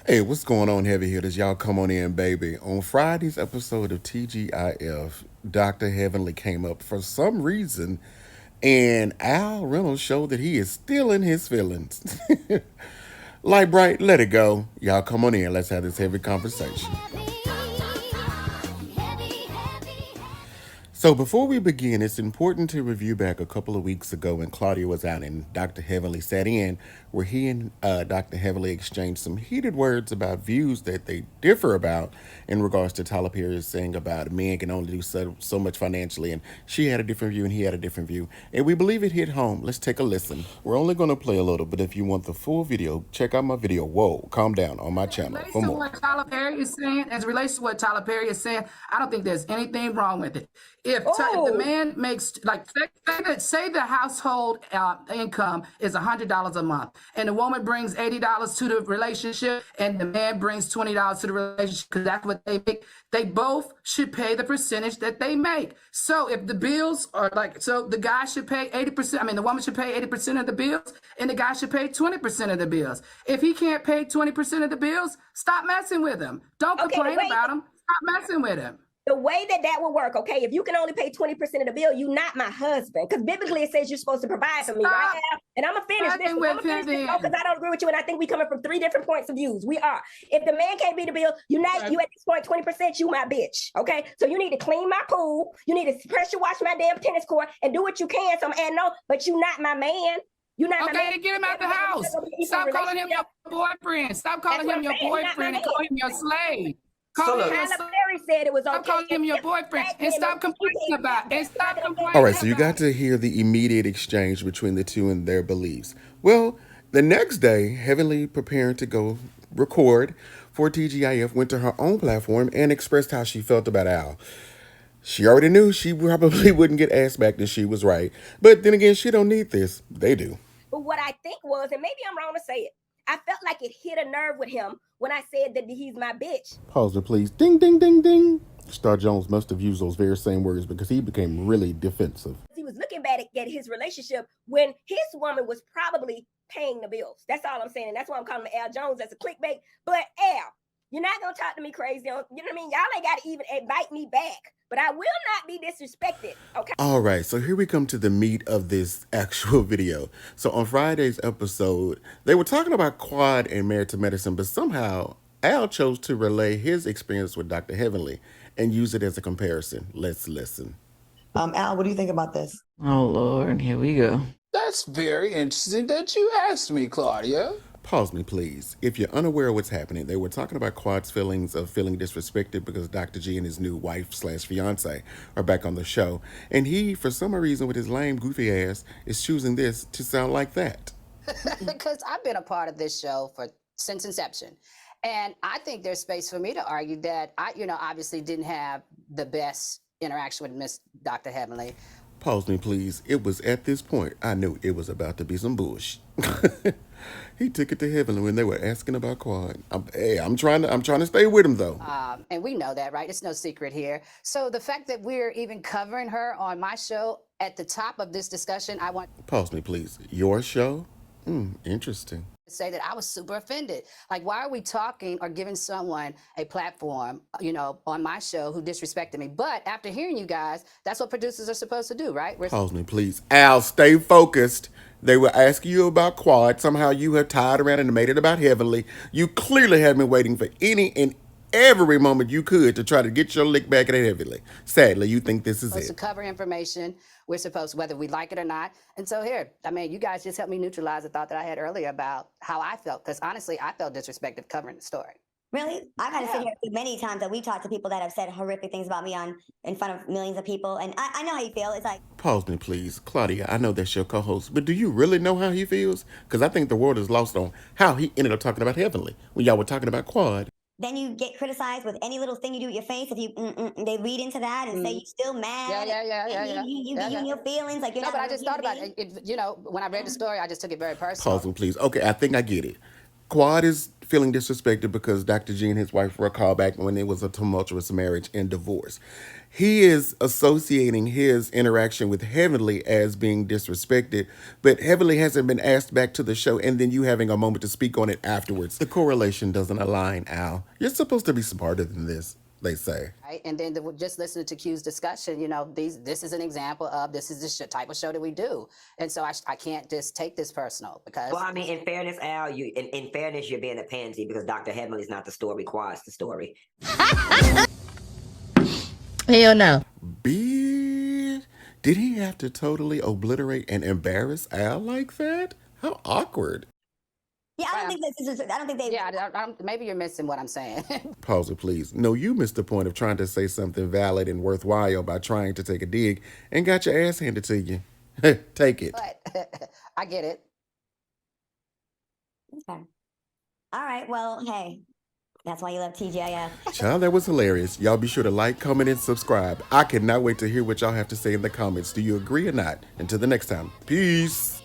Hey, what's going on, heavy hitters? Y'all come on in, baby. On Friday's episode of TGIF, Dr. Heavenly came up for some reason, and Al Reynolds showed that he is still in his feelings. Light bright, let it go. Y'all come on in. Let's have this heavy conversation. So before we begin, it's important to review back a couple of weeks ago when Claudia was out and Dr. Heavenly sat in, where he and Dr. Heavenly exchanged some heated words about views that they differ about in regards to Tyler Perry saying about men can only do so much financially, and she had a different view and he had a different view. And we believe it hit home. Let's take a listen. We're only going to play a little, but if you want the full video, check out my video, Whoa, Calm Down, on my channel for more. As it relates to what Tyler Perry is saying, I don't think there's anything wrong with it. If the man makes, like, say the household income is $100 a month, and the woman brings $80 to the relationship, and the man brings $20 to the relationship, because that's what they make, they both should pay the percentage that they make. So if the bills are the guy should pay 80%, the woman should pay 80% of the bills, and the guy should pay 20% of the bills. If he can't pay 20% of the bills, stop messing with him. Don't complain about him. Stop messing with him. The way that would work, okay, if you can only pay 20% of the bill, you're not my husband. Because biblically it says you're supposed to provide for me, right? And I'm going to finish this. Because I don't agree with you, and I think we're coming from three different points of views. We are. If the man can't pay the bill, you at this point 20%, you my bitch, okay? So you need to clean my pool. You need to pressure wash my damn tennis court and do what you can. So I'm adding no, but you're not my man. You're not my man. Okay, get him out the house. Stop calling him your boyfriend. Stop calling him your boyfriend and call him your slave. Tyler Perry said it was okay. Stop calling him your boyfriend and stop complaining about it. All right, so you got to hear the immediate exchange between the two and their beliefs. Well, the next day, Heavenly, preparing to go record for TGIF, went to her own platform and expressed how she felt about Al. She already knew she probably wouldn't get asked back that she was right. But then again, she don't need this. They do. But what I think was, and maybe I'm wrong to say it, I felt like it hit a nerve with him when I said that he's my bitch. Pause it, please. Ding, ding, ding, ding. Star Jones must have used those very same words because he became really defensive. He was looking back at his relationship when his woman was probably paying the bills. That's all I'm saying. And that's why I'm calling him Al Jones as a clickbait. But Al, you're not going to talk to me crazy. You know what I mean? Y'all ain't got to even invite me back. But I will not be disrespected, okay? All right, so here we come to the meat of this actual video. So on Friday's episode, they were talking about quad and Married to Medicine, but somehow Al chose to relay his experience with Dr. Heavenly and use it as a comparison. Let's listen. Al, what do you think about this? Oh, Lord, here we go. That's very interesting that you asked me, Claudia. Pause me, please. If you're unaware of what's happening, they were talking about Quad's feelings of feeling disrespected because Dr. G and his new wife/fiance are back on the show. And he, for some reason, with his lame, goofy ass, is choosing this to sound like that. Because I've been a part of this show since inception. And I think there's space for me to argue that I, obviously didn't have the best interaction with Miss Dr. Heavenly. Pause me, please. It was at this point I knew it was about to be some bullshit. He took it to Heavenly when they were asking about Quad. I'm trying to stay with him though. And we know that, right? It's no secret here. So the fact that we're even covering her on my show at the top of this discussion, I want. Pause me, please. Your show? Interesting. Say that I was super offended. Like, why are we talking or giving someone a platform, on my show who disrespected me? But after hearing you guys, that's what producers are supposed to do, right? Pause me, please. Al, stay focused. They were asking you about Quad. Somehow you have tied around and made it about Heavenly. You clearly have been waiting for any and every moment you could to try to get your lick back at Heavenly. Sadly, you think this is it. To cover information, we're supposed, whether we like it or not. And so here, you guys just helped me neutralize the thought that I had earlier about how I felt. Because honestly, I felt disrespected covering the story. Really? I've had to sit here many times that we talked to people that have said horrific things about me in front of millions of people. And I know how you feel. It's like... Pause me, please. Claudia, I know that's your co-host, but do you really know how he feels? Because I think the world is lost on how he ended up talking about Heavenly when y'all were talking about Quad. Then you get criticized with any little thing you do with your face. If you they read into that and say you're still mad. Yeah. You get in your feelings like you're not. No, but I just thought about it. When I read the story, I just took it very personal. Pause me, please. Okay, I think I get it. Quad is feeling disrespected because Dr. G and his wife were a callback when it was a tumultuous marriage and divorce. He is associating his interaction with Heavenly as being disrespected, but Heavenly hasn't been asked back to the show, and then you having a moment to speak on it afterwards. The correlation doesn't align, Al. You're supposed to be smarter than this, they say. Right? And then just listening to Q's discussion, this is an example of this is the type of show that we do. And so I can't just take this personal because. Well, I mean, in fairness, Al, in fairness, you're being a pansy because Dr. Heavenly's not the story. Quad's the story. Hell no. Bitch, did he have to totally obliterate and embarrass Al like that? How awkward. Yeah, I don't think this is. I don't think they. Yeah, maybe you're missing what I'm saying. Pause it, please. No, you missed the point of trying to say something valid and worthwhile by trying to take a dig and got your ass handed to you. Take it. But I get it. Okay. All right. Well, hey, that's why you love TGIF. Child, that was hilarious. Y'all be sure to like, comment, and subscribe. I cannot wait to hear what y'all have to say in the comments. Do you agree or not? Until the next time, peace.